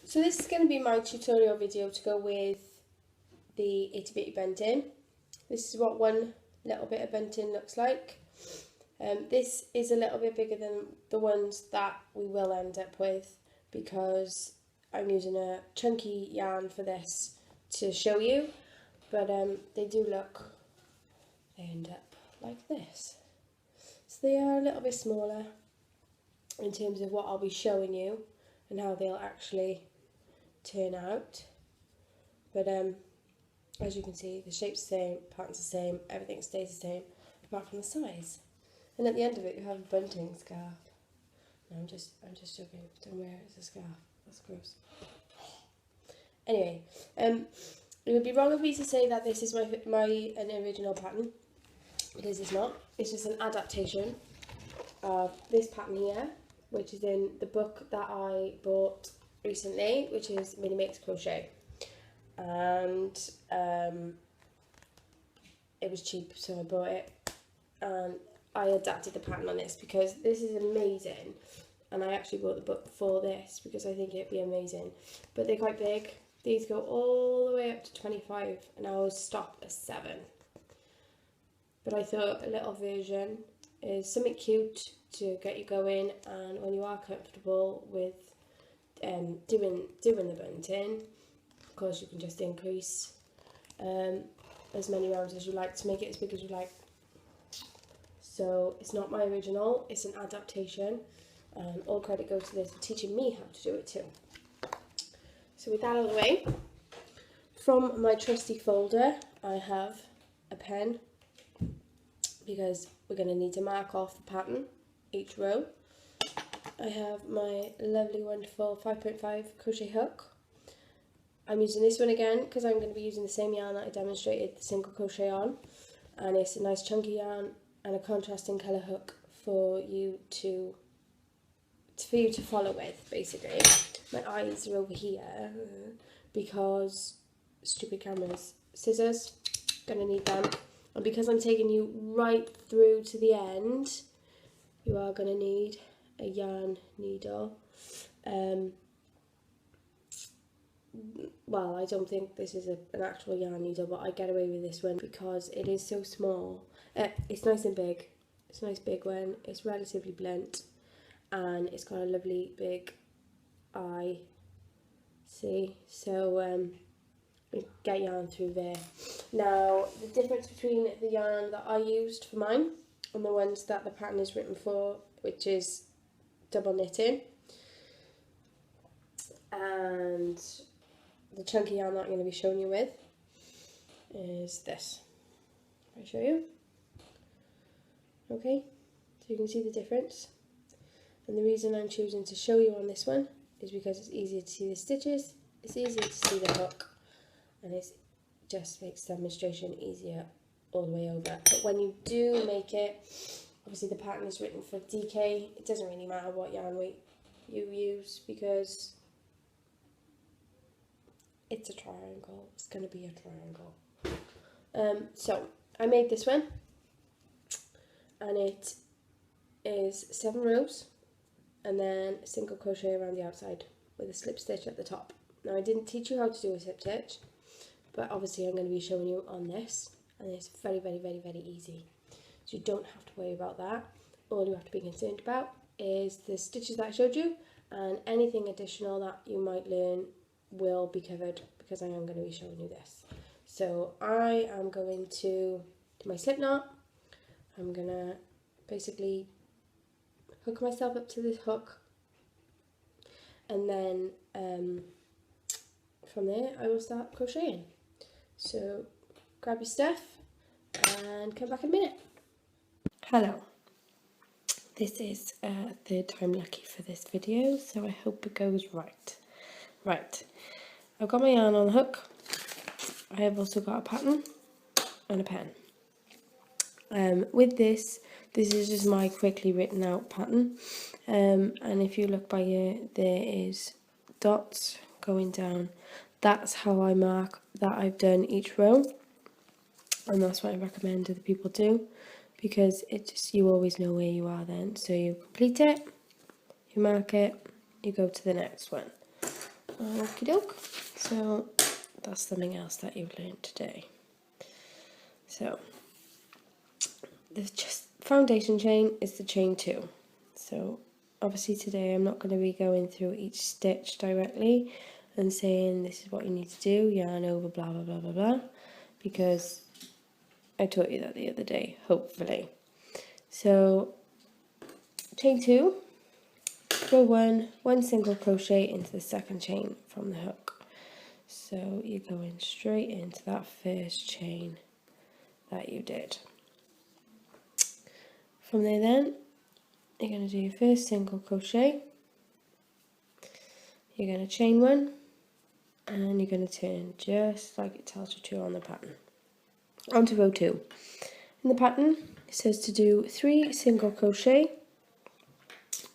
So this is going to be my tutorial video to go with the Itty Bitty bunting. This is what one little bit of bunting looks like. This is a little bit bigger than the ones that we will end up with because I'm using a chunky yarn for this to show you, but they end up like this. So they are a little bit smaller in terms of what I'll be showing you and how they'll actually turn out, but as you can see, the shape's the same, pattern's the same, everything stays the same apart from the size. And at the end of it you have a bunting scarf. No, I'm just joking, don't wear it as a scarf, that's gross. Anyway, it would be wrong of me to say that this is an original pattern, because it's not. It's just an adaptation of this pattern here, which is in the book that I bought recently, which is Minnie Makes Crochet, and it was cheap, so I bought it, and I adapted the pattern on this because this is amazing, and I actually bought the book for this because I think it'd be amazing. But they're quite big. These go all the way up to 25 and I was stopped at 7, but I thought a little version is something cute to get you going, and when you are comfortable with doing the bunting, of course you can just increase as many rounds as you like to make it as big as you like. So it's not my original, it's an adaptation, and all credit goes to this for teaching me how to do it too. So with that out of the way, from my trusty folder I have a pen, because we're going to need to mark off the pattern each row. I have my lovely wonderful 5.5 crochet hook. I'm using this one again because I'm going to be using the same yarn that I demonstrated the single crochet on, and it's a nice chunky yarn and a contrasting colour hook for you to follow with, basically. My eyes are over here because stupid cameras. Scissors, gonna need them, and because I'm taking you right through to the end, you are gonna need a yarn needle. Well, I don't think this is an actual yarn needle, but I get away with this one because it is so small. It's nice and big. It's a nice big one. It's relatively blunt, and it's got a lovely big eye. See, so get yarn through there. Now, the difference between the yarn that I used for mine and the ones that the pattern is written for, which is double knitting, and the chunky yarn that I'm going to be showing you with, is this. I'll show you. Okay, so you can see the difference, and the reason I'm choosing to show you on this one is because it's easier to see the stitches, it's easier to see the hook, and it just makes demonstration easier all the way over. But when you do make it, obviously the pattern is written for DK, it doesn't really matter what yarn weight you use because it's a triangle, it's going to be a triangle. So I made this one, and it is 7 rows and then a single crochet around the outside with a slip stitch at the top. Now, I didn't teach you how to do a slip stitch, but obviously I'm going to be showing you on this, and it's very, very, very, very easy, so you don't have to worry about that. All you have to be concerned about is the stitches that I showed you, and anything additional that you might learn will be covered because I am going to be showing you this. So I am going to do my slip knot. I'm going to basically hook myself up to this hook, and then from there I will start crocheting. So grab your stuff and come back in a minute. Hello, this is third time lucky for this video, so I hope it goes right. Right, I've got my yarn on the hook. I have also got a pattern and a pen. With this is just my quickly written out pattern, and if you look by here, there is dots going down. That's how I mark that I've done each row, and that's what I recommend other people do, because it just, you always know where you are then. So you complete it, you mark it, you go to the next one. Okie doke. So that's something else that you've learned today. So the foundation chain is the chain 2. So obviously today I'm not going to be going through each stitch directly and saying this is what you need to do, yarn over, blah blah blah blah blah, because I taught you that the other day, hopefully. So chain 2, row 1, 1 single crochet into the second chain from the hook. So you're going straight into that first chain that you did. From there then, you're going to do your first single crochet, you're going to chain 1, and you're going to turn just like it tells you to on the pattern. Onto row 2. In the pattern, it says to do 3 single crochet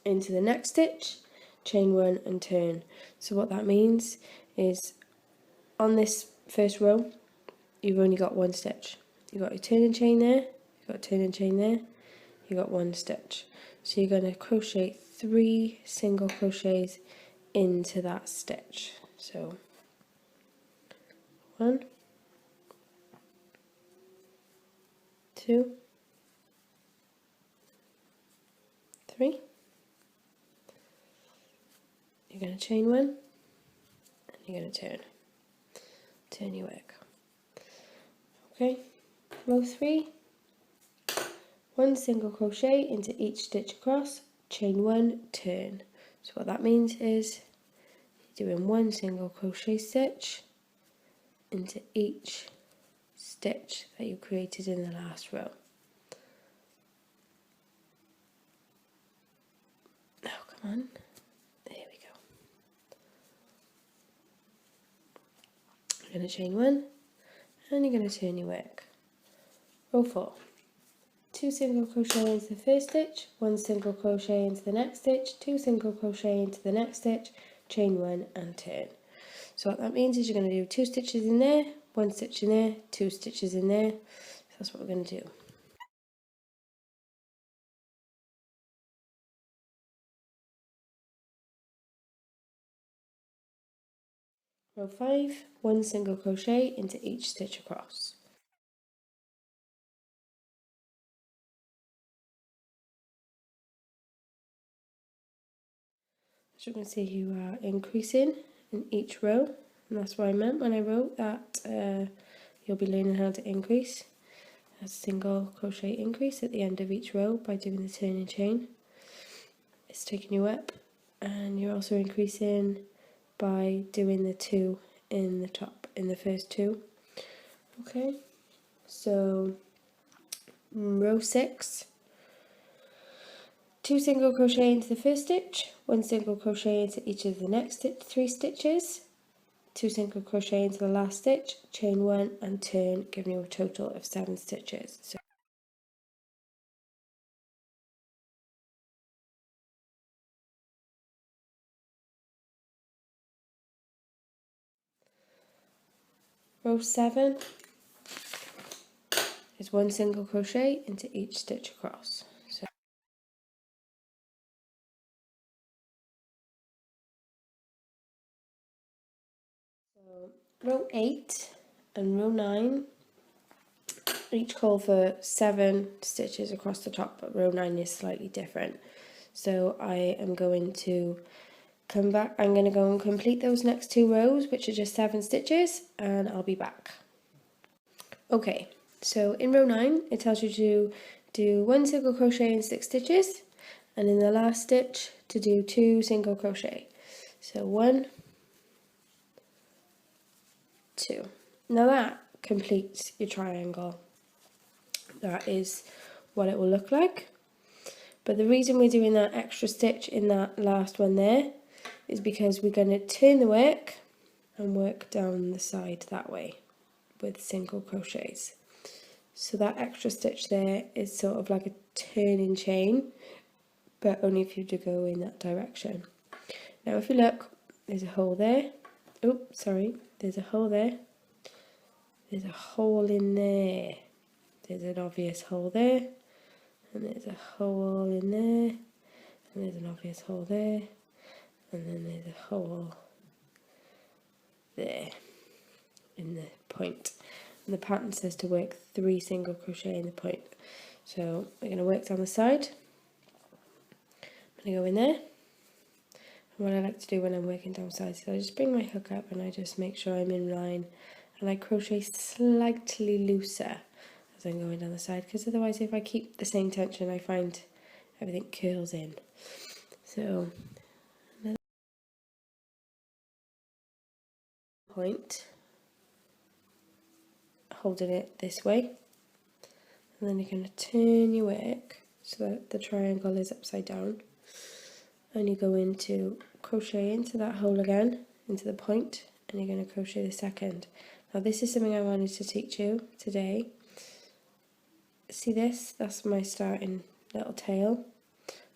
into the next stitch, chain 1 and turn. So what that means is on this first row, you've only got 1 stitch. You've got your turning chain there, you've got a turning chain there, you've got 1 stitch. So you're going to crochet 3 single crochets into that stitch. So 1, 2, 3. You're going to chain 1 and you're going to turn your work. Okay, row 3, 1 single crochet into each stitch across, chain 1, turn. So what that means is you're doing 1 single crochet stitch into each stitch that you created in the last row. Oh, come on. There we go. You're going to chain 1 and you're going to turn your work. Row 4. 2 single crochet into the first stitch, 1 single crochet into the next stitch, 2 single crochet into the next stitch, chain 1 and turn. So what that means is you're going to do 2 stitches in there, 1 stitch in there, 2 stitches in there. So that's what we're going to do. Row 5, 1 single crochet into each stitch across. As you can see, you are increasing in each row, and that's what I meant when I wrote that you'll be learning how to increase. A single crochet increase at the end of each row by doing the turning chain. It's taking you up, and you're also increasing by doing the 2 in the top, in the first 2. Okay, so row 6, 2 single crochet into the first stitch, 1 single crochet into each of the next 3 stitches, 2 single crochet into the last stitch, chain 1 and turn, giving you a total of 7 stitches. So row 7 is 1 single crochet into each stitch across. So row 8 and row 9 each call for 7 stitches across the top, but row 9 is slightly different. So I am going to come back, I'm going to go and complete those next 2 rows, which are just 7 stitches, and I'll be back. Okay, so in row 9 it tells you to do 1 single crochet in 6 stitches, and in the last stitch to do 2 single crochet. So 1, 2. Now that completes your triangle. That is what it will look like. But the reason we're doing that extra stitch in that last one there is because we're going to turn the work and work down the side that way with single crochets. So that extra stitch there is sort of like a turning chain, but only if you do go in that direction. Now if you look, there's a hole there. Oh, sorry, there's a hole there. There's a hole in there. There's an obvious hole there. And there's a hole in there. And there's an obvious hole there. And then there's a hole there in the point. And the pattern says to work 3 single crochet in the point. So we're going to work down the side. I'm going to go in there. And what I like to do when I'm working down sides is I just bring my hook up and I just make sure I'm in line, and I crochet slightly looser as I'm going down the side, because otherwise if I keep the same tension I find everything curls in. So another point, holding it this way, and then you're going to turn your work so that the triangle is upside down, and you go into crochet into that hole again, into the point, and you're going to crochet the second. Now this is something I wanted to teach you today. See this? That's my starting little tail.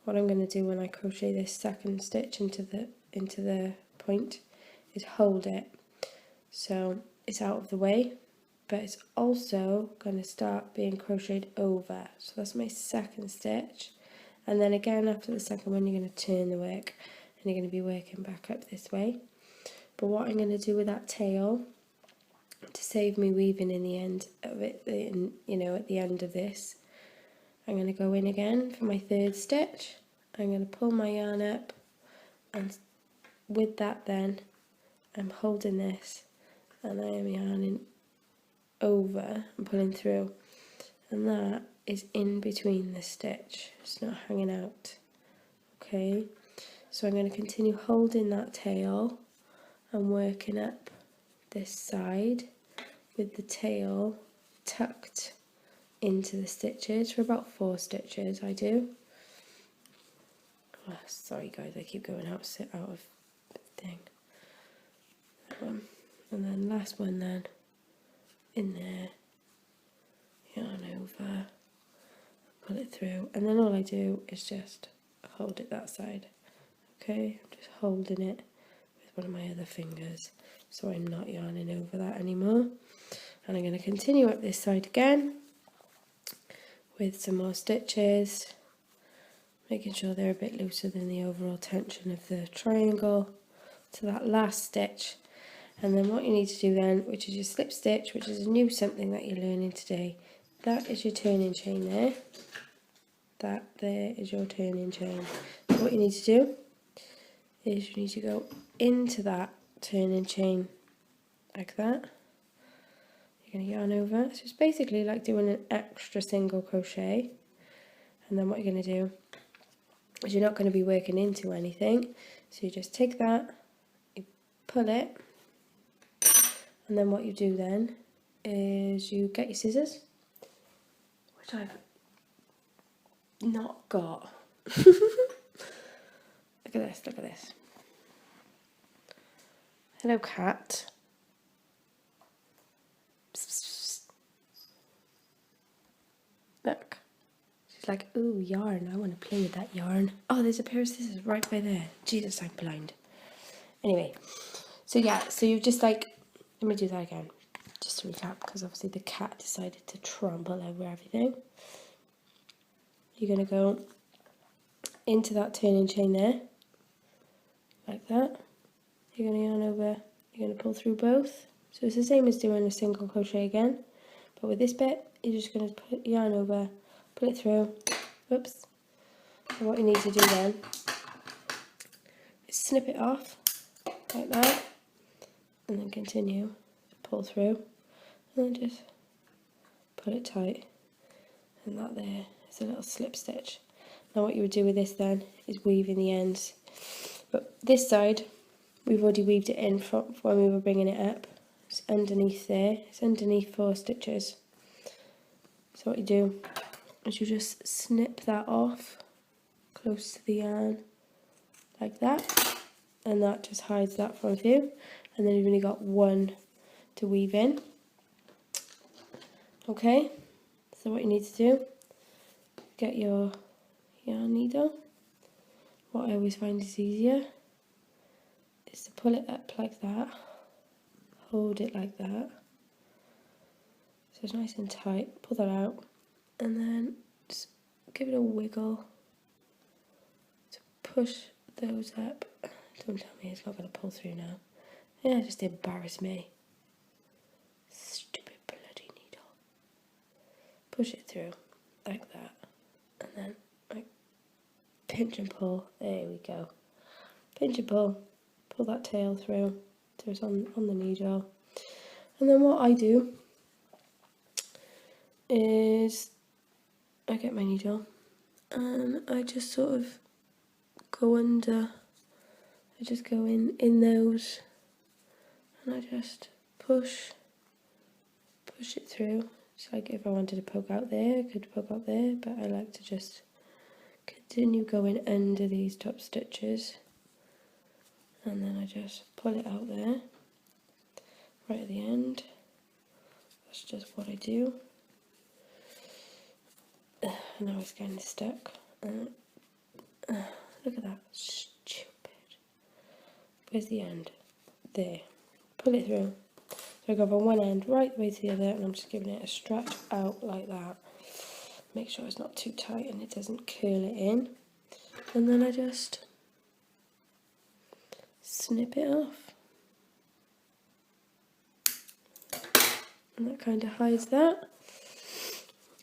What I'm going to do when I crochet this second stitch into the point is hold it so it's out of the way, but it's also going to start being crocheted over. So that's my second stitch, and then again after the second one you're going to turn the work and you're going to be working back up this way. But what I'm going to do with that tail, to save me weaving in the end of it, at the end of this, I'm going to go in again for my third stitch. I'm going to pull my yarn up, and with that then I'm holding this and I am yarning over and pulling through, and that is in between the stitch, it's not hanging out. Okay, so I'm going to continue holding that tail and working up this side with the tail tucked into the stitches for about 4 stitches. I do. Oh, sorry guys, I keep going out of the thing. That one. And then last one then, in there, yarn over, pull it through, and then all I do is just hold it that side. Okay, I'm just holding it with one of my other fingers, so I'm not yarning over that anymore. And I'm going to continue up this side again with some more stitches, making sure they're a bit looser than the overall tension of the triangle, to that last stitch. And then what you need to do then, which is your slip stitch, which is a new something that you're learning today, that is your turning chain there. That there is your turning chain. So what you need to do is you need to go into that turning chain like that. You're going to yarn over. So it's basically like doing an extra single crochet. And then what you're going to do is you're not going to be working into anything. So you just take that, you pull it, and then what you do then is you get your scissors, which I've not got. Look at this, look at this. Hello, cat. Look. She's like, ooh, yarn. I want to play with that yarn. Oh, there's a pair of scissors right by there. Jesus, I'm blind. Anyway, so yeah, so you've just like, let me do that again, just to recap, because obviously the cat decided to trample over everything. You're going to go into that turning chain there, like that. You're going to yarn over, you're going to pull through both. So it's the same as doing a single crochet again, but with this bit, you're just going to put yarn over, pull it through, whoops. And what you need to do then is snip it off, like that, and then continue to pull through, and then just pull it tight, and that there is a little slip stitch. Now what you would do with this then is weave in the ends, but this side we've already weaved it in from when we were bringing it up. It's underneath there, it's underneath 4 stitches. So what you do is you just snip that off close to the yarn like that, and that just hides that from view, and then you've only got 1 to weave in. Okay, so what you need to do, get your yarn needle. What I always find is easier is to pull it up like that, hold it like that, so it's nice and tight, pull that out, and then just give it a wiggle to push those up. Don't tell me it's not going to pull through now. Yeah, just embarrass me. Stupid bloody needle. Push it through like that, and then like pinch and pull. There we go. Pinch and pull. Pull that tail through so it's on the needle. And then what I do is I get my needle and I just sort of go under. I just go in those, and I just push it through. It's like if I wanted to poke out there, I could poke out there, but I like to just continue going under these top stitches, and then I just pull it out there, right at the end. That's just what I do. Now it's getting stuck. Look at that, stupid. Where's the end? There. Pull it through. So I go from one end right the way to the other, and I'm just giving it a stretch out like that. Make sure it's not too tight and it doesn't curl it in. And then I just snip it off. And that kind of hides that.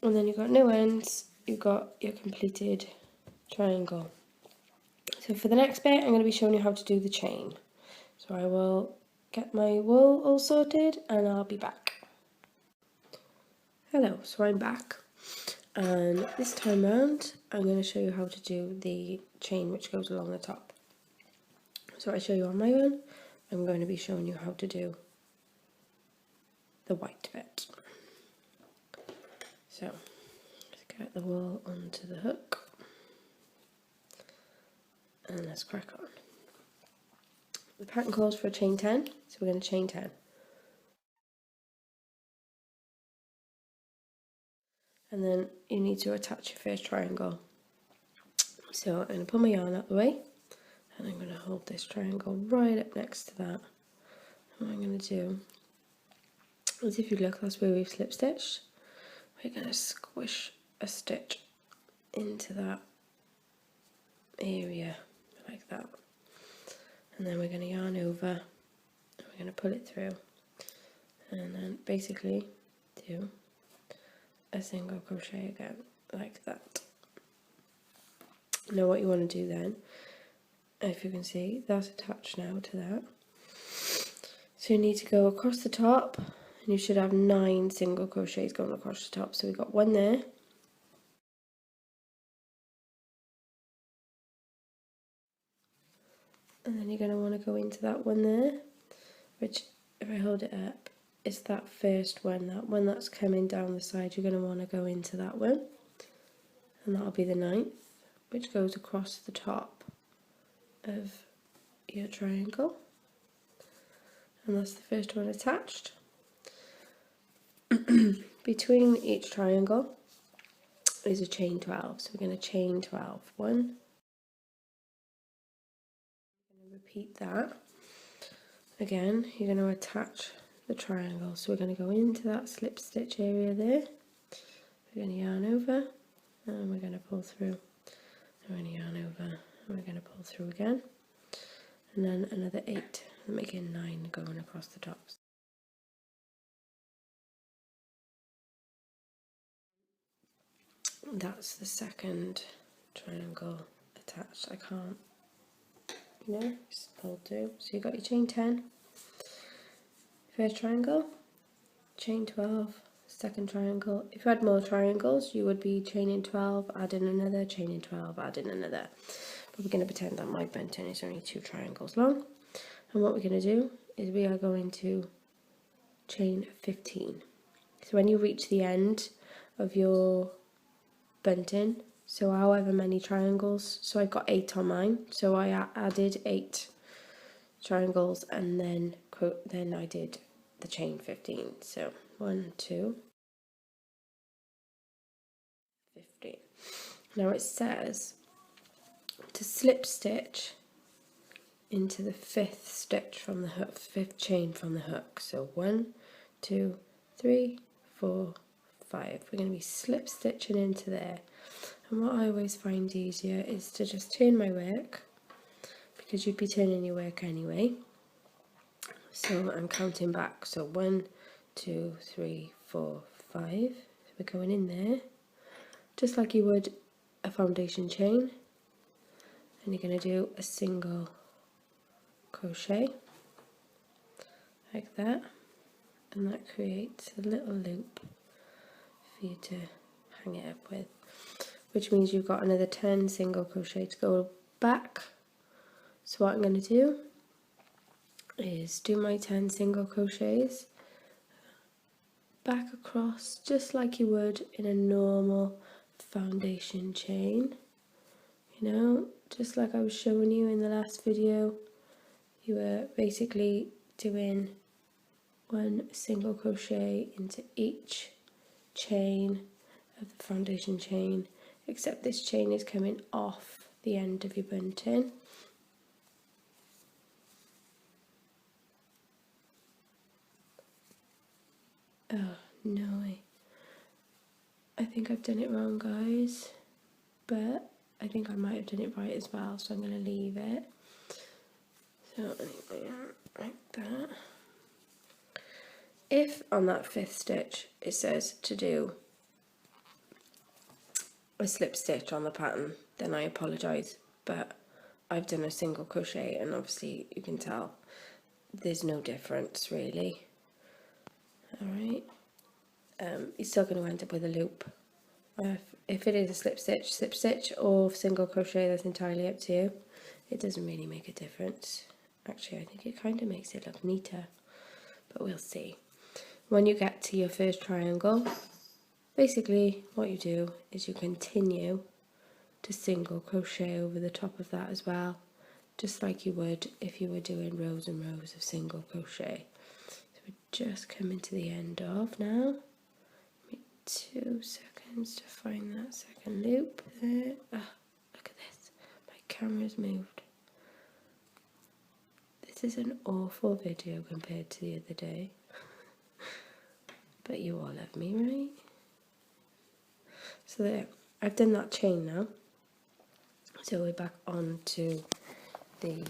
And then you've got no ends, you've got your completed triangle. So for the next bit, I'm going to be showing you how to do the chain. So I will get my wool all sorted and I'll be back. Hello, so I'm back. And this time round, I'm going to show you how to do the chain which goes along the top. So I show you on my one, I'm going to be showing you how to do the white bit. So, let's get the wool onto the hook. And let's crack on. The pattern calls for a chain 10, so we're going to chain 10. And then you need to attach your first triangle. So I'm going to pull my yarn out the way, and I'm going to hold this triangle right up next to that. And what I'm going to do is, if you look, that's where we've slip stitched. We're going to squish a stitch into that area like that. And then we're going to yarn over, and we're going to pull it through, and then basically do a single crochet again, like that. Now what you want to do then, if you can see, that's attached now to that. So you need to go across the top, and you should have 9 single crochets going across the top. So we've got one there. And then you're going to want to go into that one there, which, if I hold it up, is that first one, that one that's coming down the side. You're going to want to go into that one, and that'll be the 9th, which goes across the top of your triangle. And that's the first one attached. Between each triangle is a chain 12, so we're going to chain 12. 1. I'm going to repeat that. Again, you're going to attach the triangle, so we're going to go into that slip stitch area there. We're going to yarn over, and we're going to pull through. We're going to yarn over, and we're going to pull through again, and then another 8, making 9 going across the tops. That's the second triangle attached. I can't, just pull through. So you've got your chain 10, first triangle, chain 12, second triangle. If you had more triangles, you would be chaining 12, adding another, chaining 12, adding another. But we're going to pretend that my bunting is only 2 triangles long. And what we're going to do is we are going to chain 15. So when you reach the end of your bunting, so however many triangles, so I've got 8 on mine, so I added 8 triangles, and then I did the chain 15. So 1, 2, 15. Now it says to slip stitch into the 5th stitch from the hook, 5th chain from the hook. So 1, 2, 3, 4, 5. We're going to be slip stitching into there. And what I always find easier is to just turn my work, because you'd be turning your work anyway. So I'm counting back. So 1, 2, 3, 4, 5. So we're going in there, just like you would a foundation chain. And you're going to do a single crochet like that, and that creates a little loop for you to hang it up with, which means you've got another 10 single crochet to go back. So what I'm going to do is do my 10 single crochets back across just like you would in a normal foundation chain, you know, just like I was showing you in the last video. You were basically doing 1 single crochet into each chain of the foundation chain, except this chain is coming off the end of your bunting. Oh no, I think I've done it wrong, guys, but I think I might have done it right as well, so I'm going to leave it. So anyway, like that. If on that 5th stitch it says to do a slip stitch on the pattern, then I apologise, but I've done a single crochet, and obviously you can tell there's no difference really. Alright, you're still going to end up with a loop. If it is a slip stitch or single crochet, that's entirely up to you. It doesn't really make a difference. Actually, I think it kind of makes it look neater, but we'll see. When you get to your first triangle, basically what you do is you continue to single crochet over the top of that as well, just like you would if you were doing rows and rows of single crochet. So we're just coming to the end of now. Give me 2 seconds to find that second loop there. Ah, look at this, my camera's moved. This is an awful video compared to the other day. But you all love me, right? So there, I've done that chain now. So we're back on to the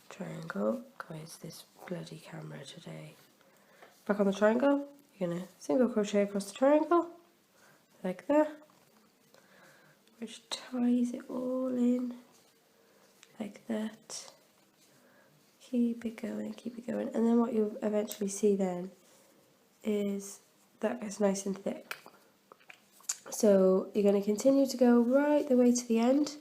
triangle. Guys, this bloody camera today. Back on the triangle, you're going to single crochet across the triangle, like that, which ties it all in, like that. Keep it going, and then what you'll eventually see then is that gets nice and thick. So you're going to continue to go right the way to the end,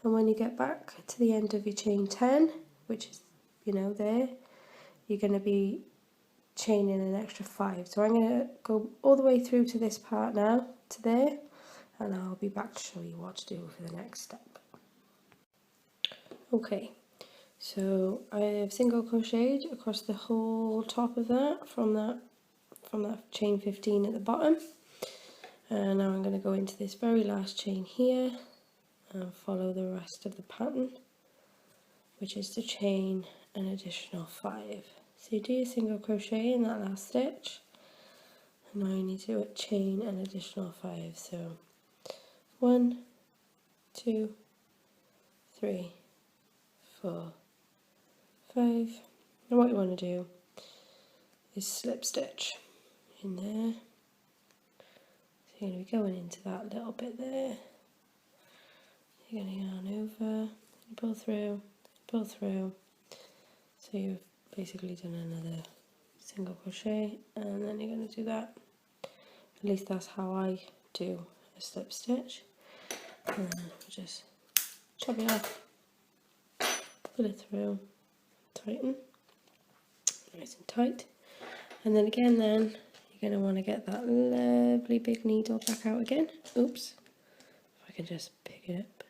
and when you get back to the end of your chain 10, which is, you know, there, you're going to be chaining an extra 5. So I'm going to go all the way through to this part now, to there, and I'll be back to show you what to do for the next step. Okay, so I have single crocheted across the whole top of that from that chain 15 at the bottom, and now I'm going to go into this very last chain here and follow the rest of the pattern, which is to chain an additional 5. So you do your single crochet in that last stitch, and now you need to chain an additional 5. So 1, 2, 3, 4, 5, and what you want to do is slip stitch in there. So you're going to be going into that little bit there. You're going to yarn over, pull through, so you've basically done another single crochet, and then you're going to do that. At least that's how I do a slip stitch. And then just chop it off, pull it through, tighten, nice and tight, and then again then you're going to want to get that lovely big needle back out again. Oops, if I can just pick it up.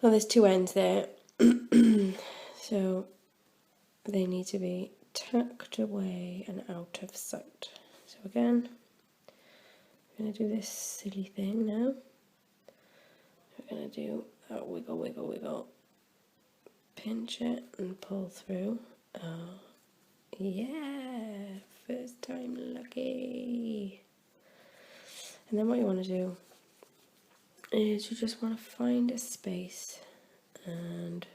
Now there's 2 ends there, so they need to be tucked away and out of sight. So again, I'm going to do this silly thing now. We're going to do that wiggle, wiggle, wiggle, pinch it and pull through. Oh, yeah, first time lucky. And then what you want to do is you just want to find a space, and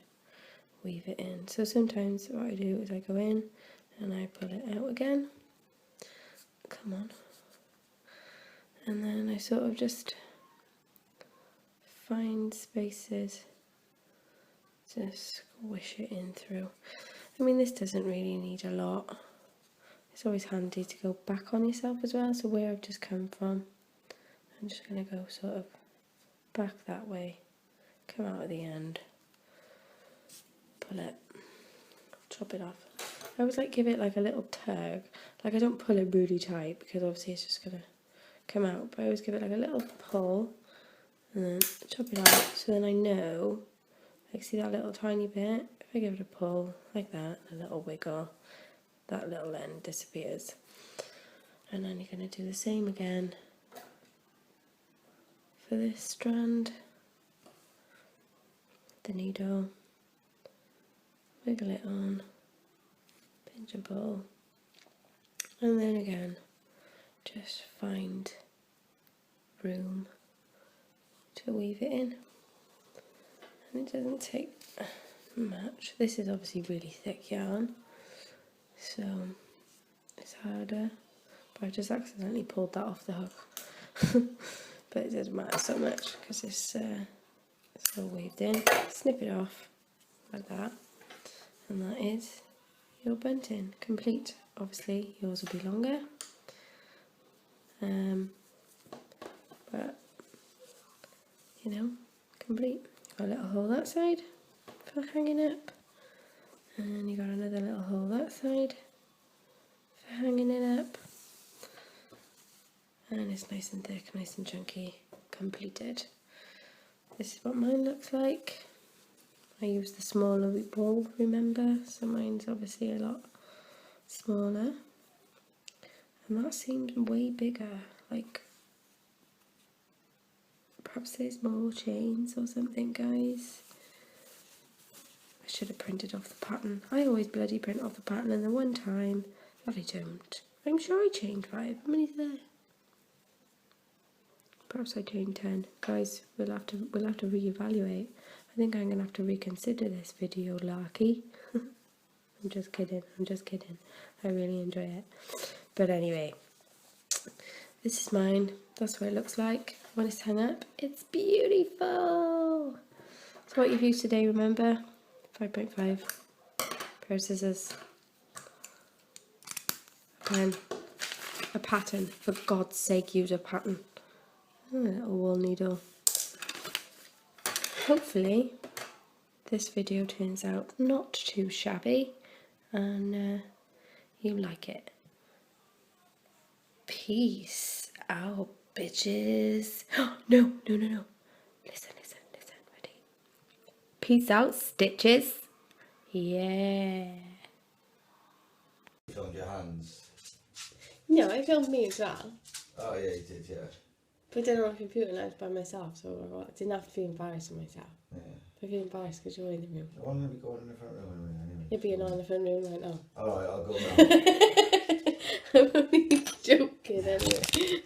weave it in. So sometimes what I do is I go in and I pull it out again. Come on. And then I sort of just find spaces to squish it in through. I mean, this doesn't really need a lot. It's always handy to go back on yourself as well. So where I've just come from, I'm just going to go sort of back that way, come out at the end, pull it, chop it off. I always like give it like a little tug. Like I don't pull it really tight because obviously it's just going to come out. But I always give it like a little pull and then chop it out. So then I know, like see that little tiny bit? If I give it a pull like that, a little wiggle, that little end disappears. And then you're going to do the same again for this strand. The needle, wiggle it on, pinch and pull, and then again just find room to weave it in. And it doesn't take much. This is obviously really thick yarn, so it's harder, but I just accidentally pulled that off the hook. But it doesn't matter so much because it's all weaved in. Snip it off like that, and that is your bunting complete. Obviously yours will be longer, but you know, complete. Got a little hole that side for hanging up, and you got another little hole that side for hanging it up, and it's nice and thick, nice and chunky, completed. This is what mine looks like. I use the smaller ball, remember, so mine's obviously a lot smaller, and that seems way bigger, like perhaps there's more chains or something, guys. I should have printed off the pattern. I always bloody print off the pattern, and the one time that I don't, I'm sure I chained 5. How many's there? Perhaps I chained 10. Guys, we'll have to reevaluate. I think I'm gonna have to reconsider this video, Larky. I'm just kidding. I really enjoy it. But anyway, this is mine. That's what it looks like when it's hung up. It's beautiful. So what you've used today, remember? 5.5 pair of scissors, and a pattern. For God's sake, use a pattern. And a little wool needle. Hopefully this video turns out not too shabby and you like it. Peace out, bitches. No. Listen. Ready? Peace out, stitches. Yeah. You filmed your hands? No, I filmed me as well. Oh yeah, you did, yeah. But then on a computer and I was by myself, so I didn't have to feel embarrassed of myself. Yeah. I feel embarrassed because you're in the room. Why don't we go in the front room anyway? You're being on the front room right now. Alright, I'll go now. I'm only joking anyway.